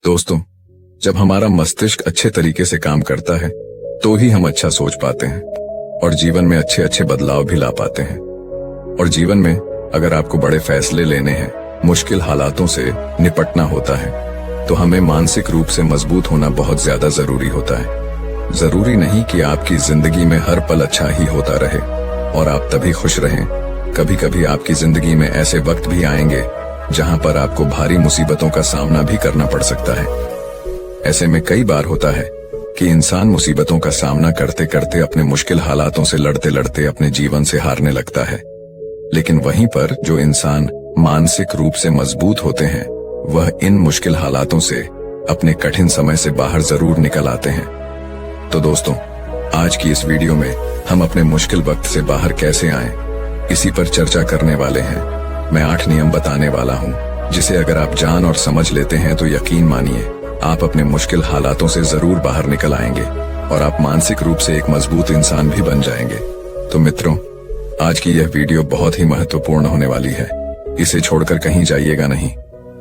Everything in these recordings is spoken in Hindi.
दोस्तों, जब हमारा मस्तिष्क अच्छे तरीके से काम करता है तो ही हम अच्छा सोच पाते हैं और जीवन में अच्छे अच्छे बदलाव भी ला पाते हैं। और जीवन में अगर आपको बड़े फैसले लेने हैं, मुश्किल हालातों से निपटना होता है, तो हमें मानसिक रूप से मजबूत होना बहुत ज्यादा जरूरी होता है। जरूरी नहीं कि आपकी जिंदगी में हर पल अच्छा ही होता रहे और आप तभी खुश रहें। कभी कभी आपकी जिंदगी में ऐसे वक्त भी आएंगे जहां पर आपको भारी मुसीबतों का सामना भी करना पड़ सकता है। ऐसे में कई बार होता है कि इंसान मुसीबतों का सामना करते करते अपने मुश्किल हालातों से लड़ते लड़ते अपने जीवन से हारने लगता है। लेकिन वहीं पर जो इंसान मानसिक रूप से मजबूत होते हैं, वह इन मुश्किल हालातों से अपने कठिन समय से बाहर जरूर निकल आते हैं। तो दोस्तों, आज की इस वीडियो में हम अपने मुश्किल वक्त से बाहर कैसे आएं, इसी पर चर्चा करने वाले हैं। मैं 8 नियम बताने वाला हूं, जिसे अगर आप जान और समझ लेते हैं तो यकीन मानिए आप अपने मुश्किल हालातों से जरूर बाहर निकल आएंगे और आप मानसिक रूप से एक मजबूत इंसान भी बन जाएंगे। तो मित्रों, आज की यह वीडियो बहुत ही महत्वपूर्ण होने वाली है, इसे छोड़कर कहीं जाइएगा नहीं।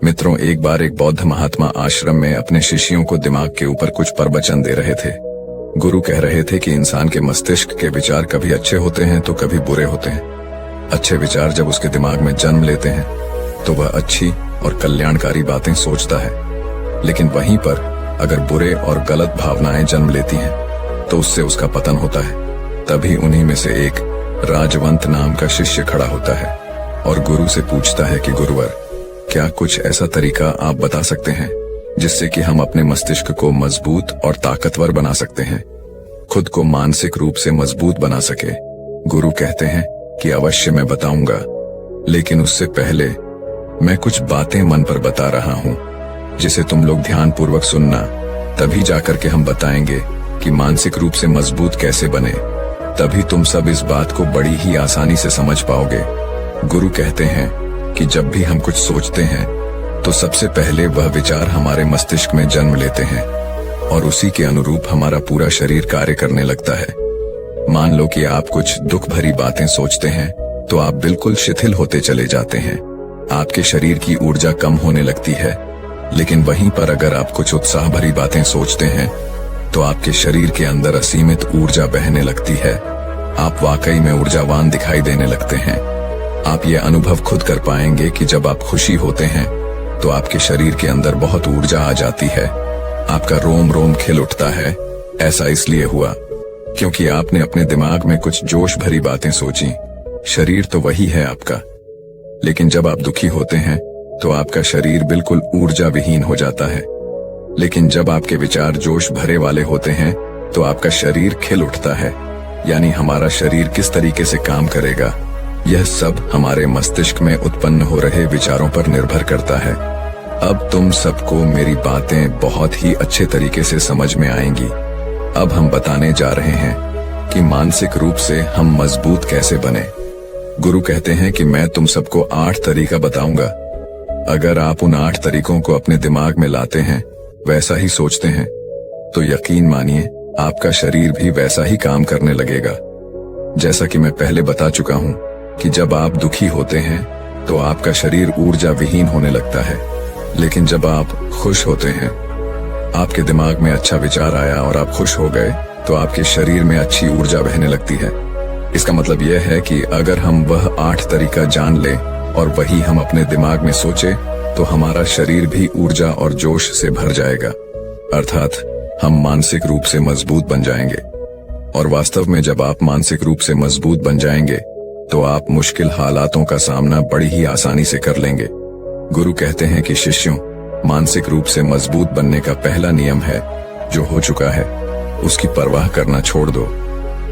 मित्रों, एक बार एक बौद्ध महात्मा आश्रम में अपने शिष्यों को दिमाग के ऊपर कुछ प्रवचन दे रहे थे। गुरु कह रहे थे कि इंसान के मस्तिष्क के विचार कभी अच्छे होते हैं तो कभी बुरे होते हैं। अच्छे विचार जब उसके दिमाग में जन्म लेते हैं तो वह अच्छी और कल्याणकारी बातें सोचता है, लेकिन वहीं पर अगर बुरे और गलत भावनाएं जन्म लेती हैं तो उससे उसका पतन होता है। तभी उन्हीं में से एक राजवंत नाम का शिष्य खड़ा होता है और गुरु से पूछता है कि गुरुवर, क्या कुछ ऐसा तरीका आप बता सकते हैं जिससे कि हम अपने मस्तिष्क को मजबूत और ताकतवर बना सकते हैं, खुद को मानसिक रूप से मजबूत बना सके। गुरु कहते हैं कि अवश्य मैं बताऊंगा, लेकिन उससे पहले मैं कुछ बातें मन पर बता रहा हूं जिसे तुम लोग ध्यान पूर्वक सुनना, तभी जाकर के हम बताएंगे कि मानसिक रूप से मजबूत कैसे बने। तभी तुम सब इस बात को बड़ी ही आसानी से समझ पाओगे। गुरु कहते हैं कि जब भी हम कुछ सोचते हैं तो सबसे पहले वह विचार हमारे मस्तिष्क में जन्म लेते हैं और उसी के अनुरूप हमारा पूरा शरीर कार्य करने लगता है। मान लो कि आप कुछ दुख भरी बातें सोचते हैं तो आप बिल्कुल शिथिल होते चले जाते हैं, आपके शरीर की ऊर्जा कम होने लगती है। लेकिन वहीं पर अगर आप कुछ उत्साह भरी बातें सोचते हैं तो आपके शरीर के अंदर असीमित ऊर्जा बहने लगती है। आप वाकई में ऊर्जावान दिखाई देने लगते हैं। आप ये अनुभव खुद कर पाएंगे कि जब आप खुशी होते हैं तो आपके शरीर के अंदर बहुत ऊर्जा आ जाती है, आपका रोम रोम खिल उठता है। ऐसा इसलिए हुआ क्योंकि आपने अपने दिमाग में कुछ जोश भरी बातें सोची। शरीर तो वही है आपका, लेकिन जब आप दुखी होते हैं तो आपका शरीर बिल्कुल ऊर्जा विहीन हो जाता है। लेकिन जब आपके विचार जोश भरे वाले होते हैं तो आपका शरीर खिल उठता है। यानी हमारा शरीर किस तरीके से काम करेगा, यह सब हमारे मस्तिष्क में उत्पन्न हो रहे विचारों पर निर्भर करता है। अब तुम सबको मेरी बातें बहुत ही अच्छे तरीके से समझ में आएंगी। अब हम बताने जा रहे हैं कि मानसिक रूप से हम मजबूत कैसे बने। गुरु कहते हैं कि मैं तुम सबको 8 तरीका बताऊंगा। अगर आप उन 8 तरीकों को अपने दिमाग में लाते हैं, वैसा ही सोचते हैं, तो यकीन मानिए आपका शरीर भी वैसा ही काम करने लगेगा। जैसा कि मैं पहले बता चुका हूं कि जब आप दुखी होते हैं तो आपका शरीर ऊर्जा विहीन होने लगता है, लेकिन जब आप खुश होते हैं, आपके दिमाग में अच्छा विचार आया और आप खुश हो गए, तो आपके शरीर में अच्छी ऊर्जा बहने लगती है। इसका मतलब यह है कि अगर हम वह 8 तरीका जान लें और वही हम अपने दिमाग में सोचे तो हमारा शरीर भी ऊर्जा और जोश से भर जाएगा, अर्थात हम मानसिक रूप से मजबूत बन जाएंगे। और वास्तव में जब आप मानसिक रूप से मजबूत बन जाएंगे तो आप मुश्किल हालातों का सामना बड़ी ही आसानी से कर लेंगे। गुरु कहते हैं कि शिष्यों, मानसिक रूप से मजबूत बनने का पहला नियम है, जो हो चुका है उसकी परवाह करना छोड़ दो।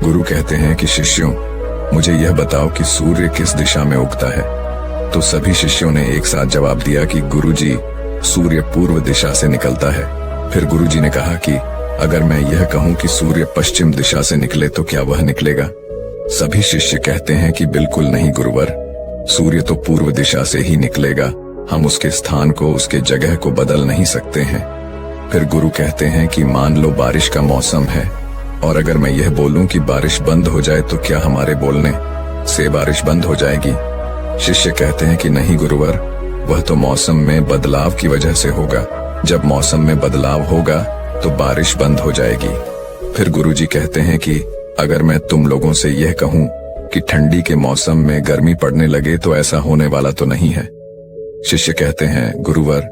गुरु कहते हैं कि शिष्यों, मुझे यह बताओ कि सूर्य किस दिशा में उगता है। तो सभी शिष्यों ने एक साथ जवाब दिया कि गुरुजी, सूर्य पूर्व दिशा से निकलता है। फिर गुरुजी ने कहा कि अगर मैं यह कहूं कि सूर्य पश्चिम दिशा से निकले तो क्या वह निकलेगा? सभी शिष्य कहते हैं कि बिल्कुल नहीं गुरुवर, सूर्य तो पूर्व दिशा से ही निकलेगा, हम उसके स्थान को, उसके जगह को बदल नहीं सकते हैं। फिर गुरु कहते हैं कि मान लो बारिश का मौसम है और अगर मैं यह बोलूं कि बारिश बंद हो जाए तो क्या हमारे बोलने से बारिश बंद हो जाएगी? शिष्य कहते हैं कि नहीं गुरुवर, वह तो मौसम में बदलाव की वजह से होगा। जब मौसम में बदलाव होगा तो बारिश बंद हो जाएगी। फिर गुरुजी कहते हैं कि अगर मैं तुम लोगों से यह कहूं कि ठंडी के मौसम में गर्मी पड़ने लगे तो ऐसा होने वाला तो नहीं है। शिष्य कहते हैं, गुरुवर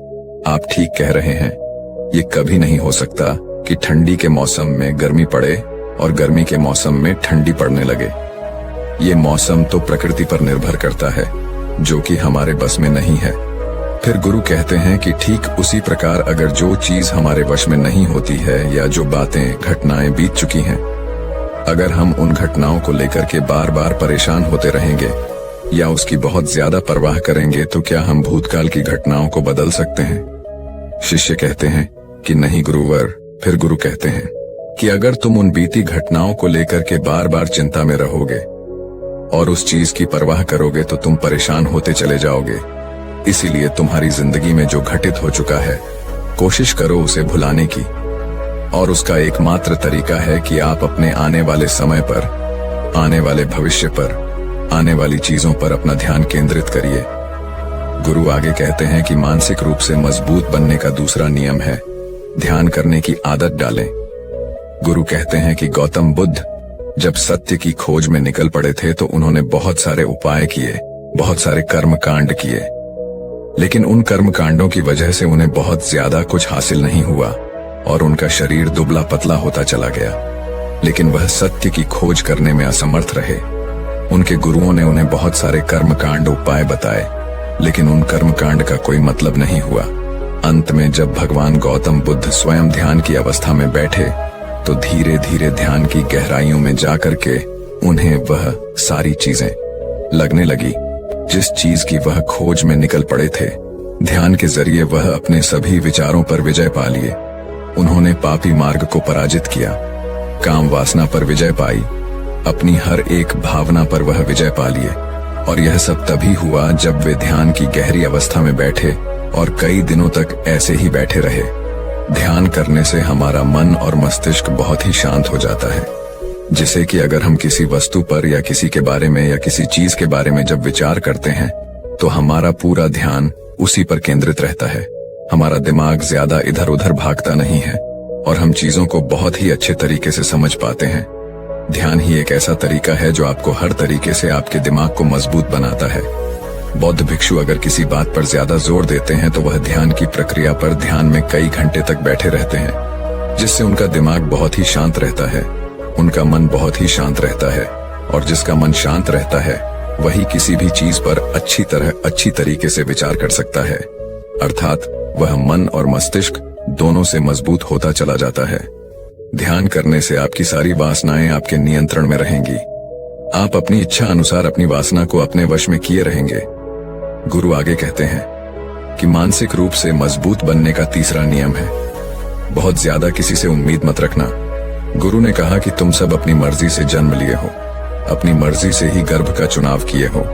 आप ठीक कह रहे हैं, ये कभी नहीं हो सकता कि ठंडी के मौसम में गर्मी पड़े और गर्मी के मौसम में ठंडी पड़ने लगे। ये मौसम तो प्रकृति पर निर्भर करता है, जो कि हमारे बस में नहीं है। फिर गुरु कहते हैं कि ठीक उसी प्रकार अगर जो चीज हमारे वश में नहीं होती है या जो बातें घटनाएं बीत चुकी हैं, अगर हम उन घटनाओं को लेकर के बार बार परेशान होते रहेंगे या उसकी बहुत ज्यादा परवाह करेंगे तो क्या हम भूतकाल की घटनाओं को बदल सकते हैं? शिष्य कहते हैं कि नहीं गुरुवर। फिर गुरु कहते हैं कि अगर तुम उन बीती घटनाओं को लेकर के बार बार चिंता में रहोगे और उस चीज की परवाह करोगे तो तुम परेशान होते चले जाओगे। इसीलिए तुम्हारी जिंदगी में जो घटित हो चुका है, कोशिश करो उसे भुलाने की, और उसका एकमात्र तरीका है कि आप अपने आने वाले समय पर, आने वाले भविष्य पर, आने वाली चीजों पर अपना ध्यान केंद्रित करिए। गुरु आगे कहते हैं कि मानसिक रूप से मजबूत बनने का दूसरा नियम है ध्यान करने की आदत डालें। गुरु कहते हैं कि गौतम बुद्ध जब सत्य की खोज में निकल पड़े थे तो उन्होंने बहुत सारे उपाय किए, बहुत सारे कर्म कांड किए, लेकिन उन कर्म कांडों की वजह से उन्हें बहुत ज्यादा कुछ हासिल नहीं हुआ और उनका शरीर दुबला पतला होता चला गया। लेकिन वह सत्य की खोज करने में असमर्थ रहे। उनके गुरुओं ने उन्हें बहुत सारे कर्म कांड उपाय बताए, लेकिन उन कर्म कांड का कोई मतलब नहीं हुआ। अंत में जब भगवान गौतम बुद्ध स्वयं ध्यान की अवस्था में बैठे तो धीरे धीरे ध्यान की गहराइयों में जाकर के उन्हें वह सारी चीजें लगने लगी जिस चीज की वह खोज में निकल पड़े थे। ध्यान के जरिए वह अपने सभी विचारों पर विजय पा लिए। उन्होंने पापी मार्ग को पराजित किया, काम वासना पर विजय पाई, अपनी हर एक भावना पर वह विजय पा लिए। और यह सब तभी हुआ जब वे ध्यान की गहरी अवस्था में बैठे और कई दिनों तक ऐसे ही बैठे रहे। ध्यान करने से हमारा मन और मस्तिष्क बहुत ही शांत हो जाता है, जिसे कि अगर हम किसी वस्तु पर या किसी के बारे में या किसी चीज के बारे में जब विचार करते हैं तो हमारा पूरा ध्यान उसी पर केंद्रित रहता है। हमारा दिमाग ज्यादा इधर उधर भागता नहीं है और हम चीजों को बहुत ही अच्छे तरीके से समझ पाते हैं। ध्यान ही एक ऐसा तरीका है जो आपको हर तरीके से आपके दिमाग को मजबूत बनाता है। बौद्ध भिक्षु अगर किसी बात पर ज्यादा जोर देते हैं तो वह ध्यान की प्रक्रिया पर ध्यान में कई घंटे तक बैठे रहते हैं, जिससे उनका दिमाग बहुत ही शांत रहता है, उनका मन बहुत ही शांत रहता है, और जिसका मन शांत रहता है वही किसी भी चीज पर अच्छी तरीके से विचार कर सकता है। अर्थात वह मन और मस्तिष्क दोनों से मजबूत होता चला जाता है। ध्यान करने से आपकी सारी वासनाएं आपके नियंत्रण में रहेंगी। आप अपनी इच्छा अनुसार अपनी वासना को अपने वश में किए रहेंगे। गुरु आगे कहते हैं कि मानसिक रूप से मजबूत बनने का तीसरा नियम है बहुत ज्यादा किसी से उम्मीद मत रखना। गुरु ने कहा कि तुम सब अपनी मर्जी से जन्म लिए हो, अपनी मर्जी से ही गर्भ का चुनाव किए हो,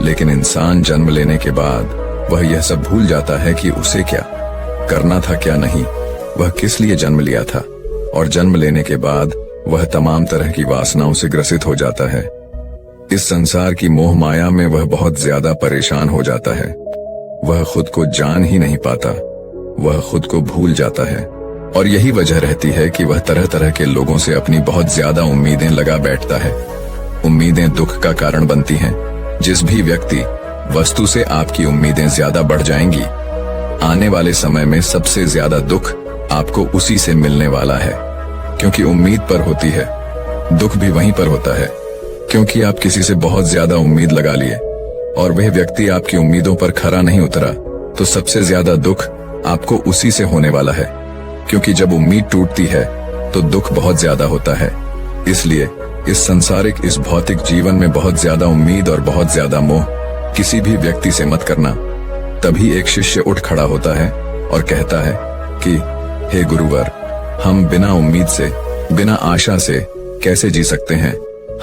लेकिन इंसान जन्म लेने के बाद वह यह सब भूल जाता है कि उसे क्या करना था क्या नहीं, वह किस लिए जन्म लिया था, और जन्म लेने के बाद वह तमाम तरह की वासनाओं से ग्रसित हो जाता है। इस संसार की मोह माया में वह बहुत ज्यादा परेशान हो जाता है। वह खुद को जान ही नहीं पाता, वह खुद को भूल जाता है, और यही वजह रहती है कि वह तरह तरह के लोगों से अपनी बहुत ज्यादा उम्मीदें लगा बैठता है। उम्मीदें दुख का कारण बनती हैं। जिस भी व्यक्ति वस्तु से आपकी उम्मीदें ज्यादा बढ़ जाएंगी, आने वाले समय में सबसे ज्यादा दुख आपको उसी से मिलने वाला है, क्योंकि उम्मीद पर होती है। दुख भी वहीं पर होता है, क्योंकि आप किसी से बहुत ज्यादा उम्मीद लगा लिए और वह व्यक्ति आपकी उम्मीदों पर खरा नहीं उतरा, तो सबसे ज्यादा दुख आपको उसी से होने वाला है, क्योंकि जब उम्मीद टूटती है तो दुख बहुत ज्यादा होता है। इसलिए इस संसारिक, इस भौतिक जीवन में बहुत ज्यादा उम्मीद और बहुत ज्यादा मोह किसी भी व्यक्ति से मत करना। तभी एक शिष्य उठ खड़ा होता है और कहता है कि हे गुरुवर, हम बिना उम्मीद से, बिना आशा से कैसे जी सकते हैं।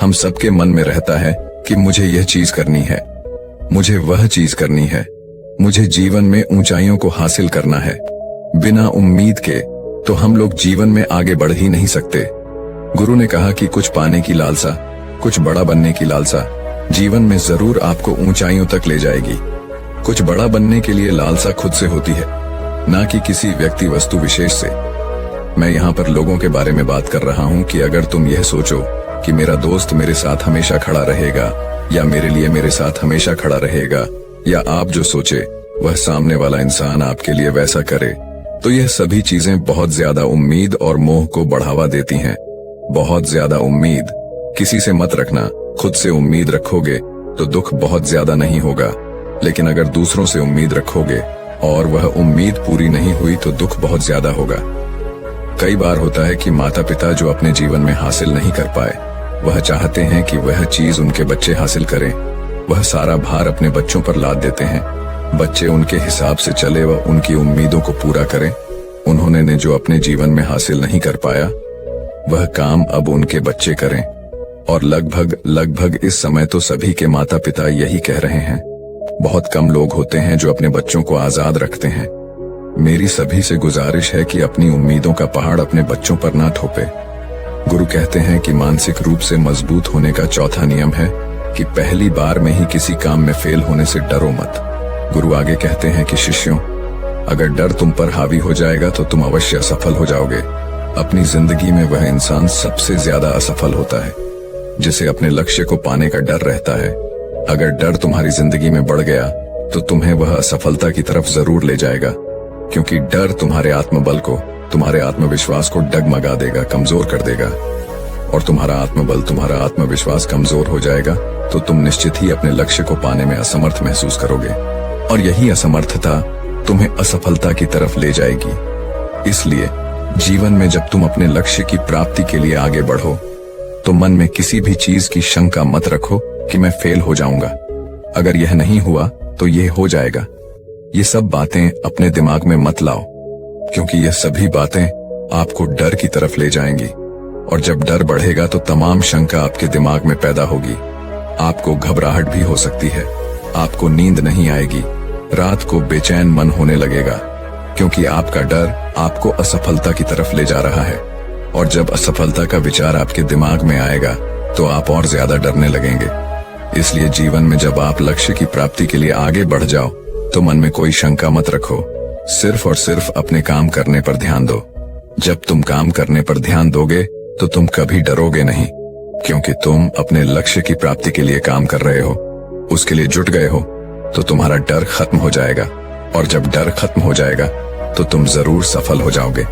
हम सबके मन में रहता है कि मुझे यह चीज करनी है, मुझे वह चीज करनी है, मुझे जीवन में ऊंचाइयों को हासिल करना है। बिना उम्मीद के तो हम लोग जीवन में आगे बढ़ ही नहीं सकते। गुरु ने कहा कि कुछ पाने की लालसा, कुछ बड़ा बनने की लालसा जीवन में जरूर आपको ऊंचाइयों तक ले जाएगी। कुछ बड़ा बनने के लिए लालसा खुद से होती है, ना कि किसी व्यक्ति वस्तु विशेष से। मैं यहाँ पर लोगों के बारे में बात कर रहा हूँ कि अगर तुम यह सोचो कि मेरा दोस्त मेरे साथ हमेशा खड़ा रहेगा या मेरे लिए मेरे साथ हमेशा खड़ा रहेगा, या आप जो सोचे वह सामने वाला इंसान आपके लिए वैसा करे, तो यह सभी चीजें बहुत ज्यादा उम्मीद और मोह को बढ़ावा देती हैं। बहुत ज्यादा उम्मीद किसी से मत रखना। खुद से उम्मीद रखोगे तो दुख बहुत ज्यादा नहीं होगा, लेकिन अगर दूसरों से उम्मीद रखोगे और वह उम्मीद पूरी नहीं हुई तो दुख बहुत ज्यादा होगा। कई बार होता है कि माता पिता जो अपने जीवन में हासिल नहीं कर पाए, वह चाहते हैं कि वह चीज उनके बच्चे हासिल करें। वह सारा भार अपने बच्चों पर लाद देते हैं। बच्चे उनके हिसाब से चले व उनकी उम्मीदों को पूरा करें। उन्होंने ने जो अपने जीवन में हासिल नहीं कर पाया, वह काम अब उनके बच्चे करें। और लगभग इस समय तो सभी के माता पिता यही कह रहे हैं। बहुत कम लोग होते हैं जो अपने बच्चों को आजाद रखते हैं। मेरी सभी से गुजारिश है कि अपनी उम्मीदों का पहाड़ अपने बच्चों पर ना थोपे। गुरु कहते हैं कि मानसिक रूप से मजबूत होने का चौथा नियम है कि पहली बार में ही किसी काम में फेल होने से डरो मत। गुरु आगे कहते हैं कि शिष्यों, अगर डर तुम पर हावी हो जाएगा तो तुम अवश्य असफल हो जाओगे। अपनी जिंदगी में वह इंसान सबसे ज्यादा असफल होता है जिसे अपने लक्ष्य को पाने का डर रहता है। अगर डर तुम्हारी जिंदगी में बढ़ गया तो तुम्हें वह असफलता की तरफ जरूर ले जाएगा, क्योंकि डर तुम्हारे आत्मबल को, तुम्हारे आत्मविश्वास को डगमगा देगा, कमजोर कर देगा। और तुम्हारा आत्मबल, तुम्हारा आत्मविश्वास कमजोर हो जाएगा तो तुम निश्चित ही अपने लक्ष्य को पाने में असमर्थ महसूस करोगे, और यही असमर्थता तुम्हें असफलता की तरफ ले जाएगी। इसलिए जीवन में जब तुम अपने लक्ष्य की प्राप्ति के लिए आगे बढ़ो तो मन में किसी भी चीज की शंका मत रखो कि मैं फेल हो जाऊंगा। अगर यह नहीं हुआ तो यह हो जाएगा। ये सब बातें अपने दिमाग में मत लाओ, क्योंकि ये सभी बातें आपको डर की तरफ ले जाएंगी। और जब डर बढ़ेगा तो तमाम शंका आपके दिमाग में पैदा होगी। आपको घबराहट भी हो सकती है, आपको नींद नहीं आएगी, रात को बेचैन मन होने लगेगा, क्योंकि आपका डर आपको असफलता की तरफ ले जा रहा है। और जब असफलता का विचार आपके दिमाग में आएगा तो आप और ज्यादा डरने लगेंगे। इसलिए जीवन में जब आप लक्ष्य की प्राप्ति के लिए आगे बढ़ जाओ तो मन में कोई शंका मत रखो, सिर्फ और सिर्फ अपने काम करने पर ध्यान दो। जब तुम काम करने पर ध्यान दोगे तो तुम कभी डरोगे नहीं, क्योंकि तुम अपने लक्ष्य की प्राप्ति के लिए काम कर रहे हो, उसके लिए जुट गए हो, तो तुम्हारा डर खत्म हो जाएगा। और जब डर खत्म हो जाएगा तो तुम जरूर सफल हो जाओगे।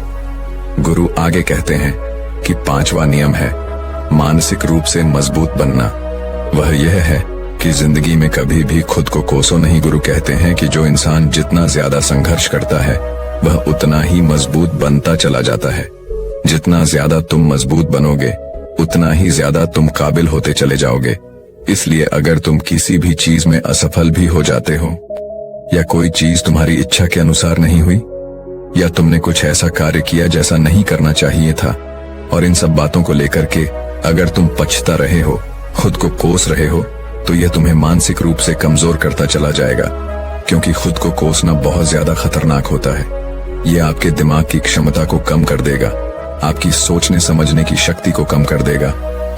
गुरु आगे कहते हैं कि पांचवा नियम है मानसिक रूप से मजबूत बनना। वह यह है कि जिंदगी में कभी भी खुद को कोसो नहीं। गुरु कहते हैं कि जो इंसान जितना ज्यादा संघर्ष करता है वह उतना ही मजबूत बनता चला जाता है। जितना ज्यादा तुम मजबूत बनोगे उतना ही ज्यादा तुम काबिल होते चले जाओगे। इसलिए अगर तुम किसी भी चीज में असफल भी हो जाते हो, या कोई चीज तुम्हारी इच्छा के अनुसार नहीं हुई, या तुमने कुछ ऐसा कार्य किया जैसा नहीं करना चाहिए था, और इन सब बातों को लेकर के अगर तुम पछता रहे हो, खुद को कोस रहे हो, तो यह तुम्हें मानसिक रूप से कमजोर करता चला जाएगा। क्योंकि खुद को कोसना बहुत ज्यादा खतरनाक होता है। यह आपके दिमाग की क्षमता को कम कर देगा, आपकी सोचने समझने की शक्ति को कम कर देगा,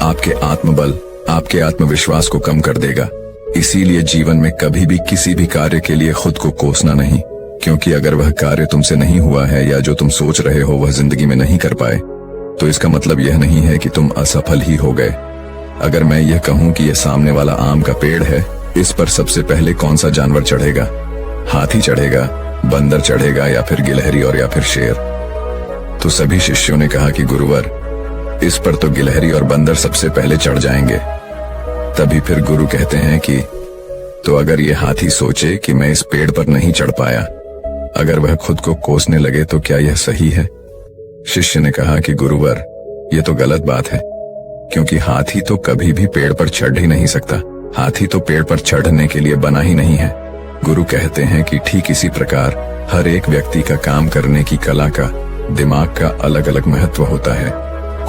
आपके आत्मबल, आपके आत्मविश्वास को कम कर देगा। इसीलिए जीवन में कभी भी किसी भी कार्य के लिए खुद को कोसना नहीं, क्योंकि अगर वह कार्य तुमसे नहीं हुआ है या जो तुम सोच रहे हो वह जिंदगी में नहीं कर पाए, तो इसका मतलब यह नहीं है कि तुम असफल ही हो गए। अगर मैं यह कहूं कि यह सामने वाला आम का पेड़ है, इस पर सबसे पहले कौन सा जानवर चढ़ेगा? हाथी चढ़ेगा, बंदर चढ़ेगा, या फिर गिलहरी और या फिर शेर? तो सभी शिष्यों ने कहा कि गुरुवर, इस पर तो गिलहरी और बंदर सबसे पहले चढ़ जाएंगे। तभी फिर गुरु कहते हैं कि तो अगर ये हाथी सोचे कि मैं इस पेड़ पर नहीं चढ़ पाया, अगर वह खुद को कोसने लगे तो क्या यह सही है? शिष्य ने कहा कि गुरुवर, यह तो गलत बात है, क्योंकि हाथी तो कभी भी पेड़ पर चढ़ ही नहीं सकता। हाथी तो पेड़ पर चढ़ने के लिए बना ही नहीं है। गुरु कहते हैं कि ठीक इसी प्रकार हर एक व्यक्ति का काम करने की कला का, दिमाग का अलग अलग महत्व होता है।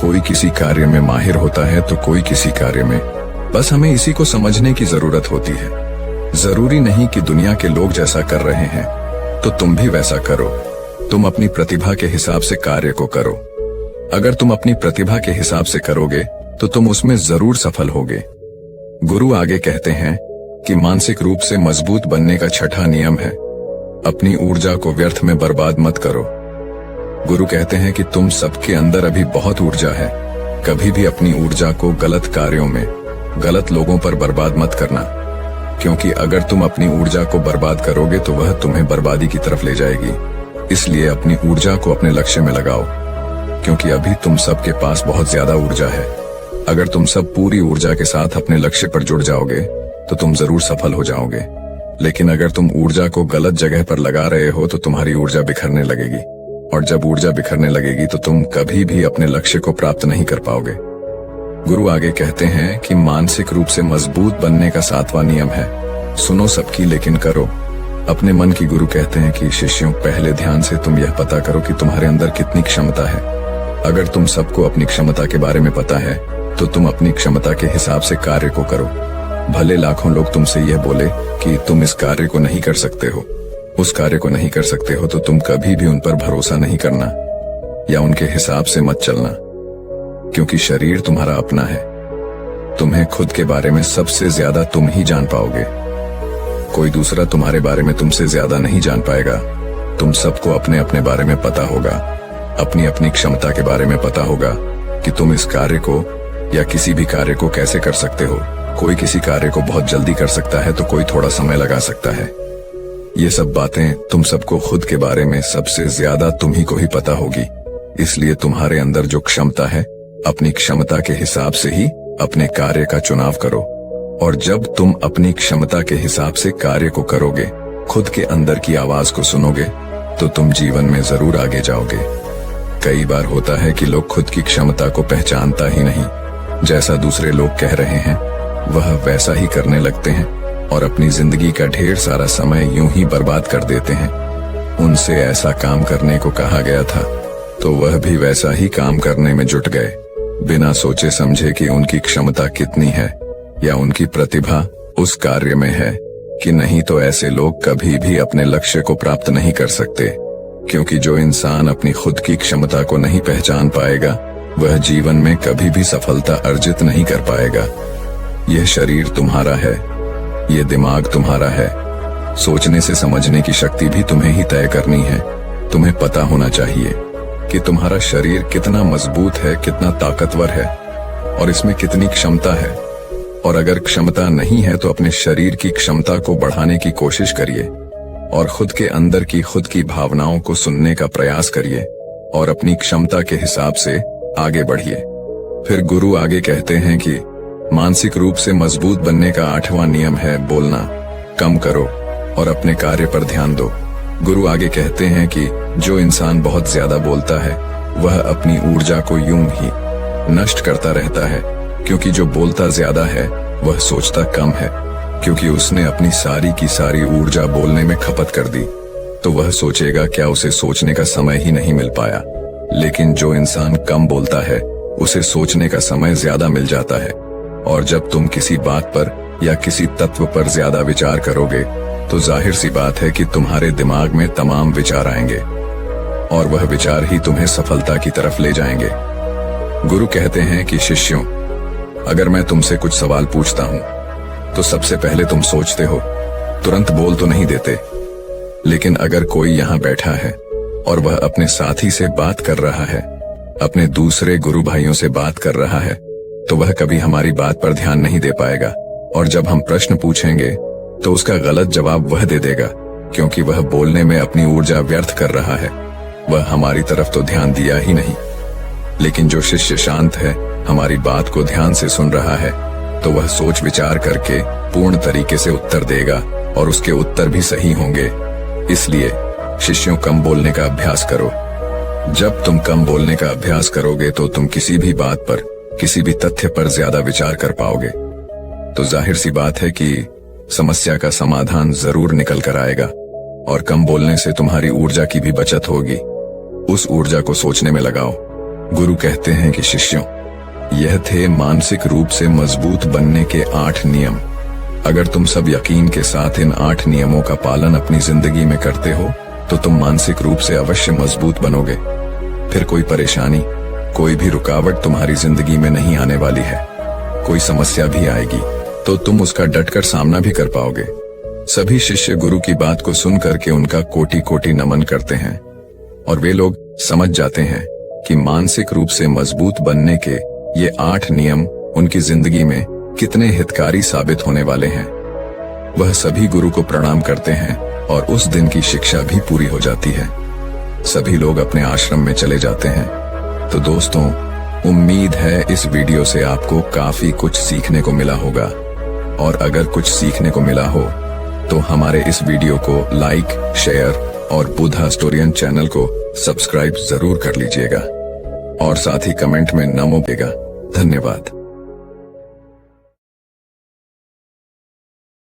कोई किसी कार्य में माहिर होता है तो कोई किसी कार्य में। बस हमें इसी को समझने की जरूरत होती है। जरूरी नहीं कि दुनिया के लोग जैसा कर रहे हैं तो तुम भी वैसा करो। तुम अपनी प्रतिभा के हिसाब से कार्य को करो। अगर तुम अपनी प्रतिभा के हिसाब से करोगे तो तुम उसमें जरूर सफल होगे। गुरु आगे कहते हैं कि मानसिक रूप से मजबूत बनने का छठा नियम है अपनी ऊर्जा को व्यर्थ में बर्बाद मत करो। गुरु कहते हैं कि तुम सबके अंदर अभी बहुत ऊर्जा है। कभी भी अपनी ऊर्जा को गलत कार्यों में, गलत लोगों पर बर्बाद मत करना, क्योंकि अगर तुम अपनी ऊर्जा को बर्बाद करोगे तो वह तुम्हें बर्बादी की तरफ ले जाएगी। इसलिए अपनी ऊर्जा को अपने लक्ष्य में लगाओ, क्योंकि अभी तुम सबके पास बहुत ज्यादा ऊर्जा है। अगर तुम सब पूरी ऊर्जा के साथ अपने लक्ष्य पर जुड़ जाओगे तो तुम जरूर सफल हो जाओगे। लेकिन अगर तुम ऊर्जा को गलत जगह पर लगा रहे हो तो तुम्हारी ऊर्जा बिखरने लगेगी, और जब ऊर्जा बिखरने लगेगी तो तुम कभी भी अपने लक्ष्य को प्राप्त नहीं कर पाओगे। गुरु आगे कहते हैं कि मानसिक रूप से मजबूत बनने का 7वां नियम है, सुनो सबकी लेकिन करो अपने मन की। गुरु कहते हैं कि शिष्यों, पहले ध्यान से तुम यह पता करो कि तुम्हारे अंदर कितनी क्षमता है। अगर तुम सबको अपनी क्षमता के बारे में पता है तो तुम अपनी क्षमता के हिसाब से कार्य को करो। भले लाखों लोग तुमसे यह बोले कि तुम इस कार्य को नहीं कर सकते हो, उस कार्य को नहीं कर सकते हो, तो तुम कभी भी उन पर भरोसा नहीं करना या उनके हिसाब से मत चलना, क्योंकि शरीर तुम्हारा अपना है। तुम्हें खुद के बारे में सबसे ज्यादा तुम ही जान पाओगे। कोई दूसरा तुम्हारे बारे में तुमसे ज्यादा नहीं जान पाएगा। तुम सबको अपने अपने बारे में पता होगा, अपनी अपनी क्षमता के बारे में पता होगा कि तुम इस कार्य को या किसी भी कार्य को कैसे कर सकते हो। कोई किसी कार्य को बहुत जल्दी कर सकता है तो कोई थोड़ा समय लगा सकता है। ये सब बातें तुम सबको खुद के बारे में सबसे ज्यादा तुम ही को ही पता होगी। इसलिए तुम्हारे अंदर जो क्षमता है, अपनी क्षमता के हिसाब से ही अपने कार्य का चुनाव करो। और जब तुम अपनी क्षमता के हिसाब से कार्य को करोगे, खुद के अंदर की आवाज को सुनोगे, तो तुम जीवन में जरूर आगे जाओगे। कई बार होता है कि लोग खुद की क्षमता को पहचानता ही नहीं, जैसा दूसरे लोग कह रहे हैं वह वैसा ही करने लगते हैं और अपनी जिंदगी का ढेर सारा समय यूं ही बर्बाद कर देते हैं। उनसे ऐसा काम करने को कहा गया था तो वह भी वैसा ही काम करने में जुट गए, बिना सोचे समझे कि उनकी क्षमता कितनी है या उनकी प्रतिभा उस कार्य में है कि नहीं। तो ऐसे लोग कभी भी अपने लक्ष्य को प्राप्त नहीं कर सकते, क्योंकि जो इंसान अपनी खुद की क्षमता को नहीं पहचान पाएगा वह जीवन में कभी भी सफलता अर्जित नहीं कर पाएगा। यह शरीर तुम्हारा है, यह दिमाग तुम्हारा है, सोचने से समझने की शक्ति भी तुम्हें ही तय करनी है। तुम्हें पता होना चाहिए कि तुम्हारा शरीर कितना मजबूत है, कितना ताकतवर है और इसमें कितनी क्षमता है। और अगर क्षमता नहीं है तो अपने शरीर की क्षमता को बढ़ाने की कोशिश करिए और खुद के अंदर की खुद की भावनाओं को सुनने का प्रयास करिए और अपनी क्षमता के हिसाब से आगे बढ़िए। फिर गुरु आगे कहते हैं कि मानसिक रूप से मजबूत बनने का 8वां नियम है, बोलना कम करो और अपने कार्य पर ध्यान दो। गुरु आगे कहते हैं कि जो इंसान बहुत ज्यादा बोलता है वह अपनी ऊर्जा को यूं ही नष्ट करता रहता है, क्योंकि जो बोलता ज्यादा है वह सोचता कम है, क्योंकि उसने अपनी सारी की सारी ऊर्जा बोलने में खपत कर दी तो वह सोचेगा क्या उसे सोचने का समय ही नहीं मिल पाया। लेकिन जो इंसान कम बोलता है उसे सोचने का समय ज्यादा मिल जाता है। और जब तुम किसी बात पर या किसी तत्व पर ज्यादा विचार करोगे तो जाहिर सी बात है कि तुम्हारे दिमाग में तमाम विचार आएंगे और वह विचार ही तुम्हें सफलता की तरफ ले जाएंगे। गुरु कहते हैं कि शिष्यों, अगर मैं तुमसे कुछ सवाल पूछता हूं तो सबसे पहले तुम सोचते हो, तुरंत बोल तो नहीं देते। लेकिन अगर कोई यहाँ बैठा है और वह अपने साथी से बात कर रहा है, अपने दूसरे गुरु भाइयों से बात कर रहा है, तो वह कभी हमारी बात पर ध्यान नहीं दे पाएगा। और जब हम प्रश्न पूछेंगे तो उसका गलत जवाब वह दे देगा, क्योंकि वह बोलने में अपनी ऊर्जा व्यर्थ कर रहा है। वह हमारी तरफ तो ध्यान दिया ही नहीं। लेकिन जो शिष्य शांत है, हमारी बात को ध्यान से सुन रहा है, तो वह सोच विचार करके पूर्ण तरीके से उत्तर देगा और उसके उत्तर भी सही होंगे। इसलिए शिष्यों, कम बोलने का अभ्यास करो। जब तुम कम बोलने का अभ्यास करोगे तो तुम किसी भी बात पर, किसी भी तथ्य पर ज्यादा विचार कर पाओगे। तो जाहिर सी बात है कि समस्या का समाधान जरूर निकल कर आएगा। और कम बोलने से तुम्हारी ऊर्जा की भी बचत होगी। उस ऊर्जा को सोचने में लगाओ। गुरु कहते हैं कि शिष्यों, यह थे मानसिक रूप से मजबूत बनने के 8 नियम। अगर तुम सब यकीन के साथ इन 8 नियमों का पालन अपनी जिंदगी में करते हो तो तुम मानसिक रूप से अवश्य मजबूत बनोगे। फिर कोई परेशानी, कोई भी रुकावट तुम्हारी जिंदगी में नहीं आने वाली है। कोई समस्या भी आएगी तो तुम उसका डटकर सामना भी कर पाओगे। सभी शिष्य गुरु की बात को सुन करके उनका कोटि कोटि नमन करते हैं और वे लोग समझ जाते हैं कि मानसिक रूप से मजबूत बनने के ये 8 नियम उनकी जिंदगी में कितने हितकारी साबित होने वाले हैं। वह सभी गुरु को प्रणाम करते हैं और उस दिन की शिक्षा भी पूरी हो जाती है। सभी लोग अपने आश्रम में चले जाते हैं। तो दोस्तों, उम्मीद है इस वीडियो से आपको काफी कुछ सीखने को मिला होगा, और अगर कुछ सीखने को मिला हो तो हमारे इस वीडियो को लाइक, शेयर और बुधा स्टोरियन चैनल को सब्सक्राइब जरूर कर लीजिएगा और साथ ही कमेंट में नमो देगा। धन्यवाद।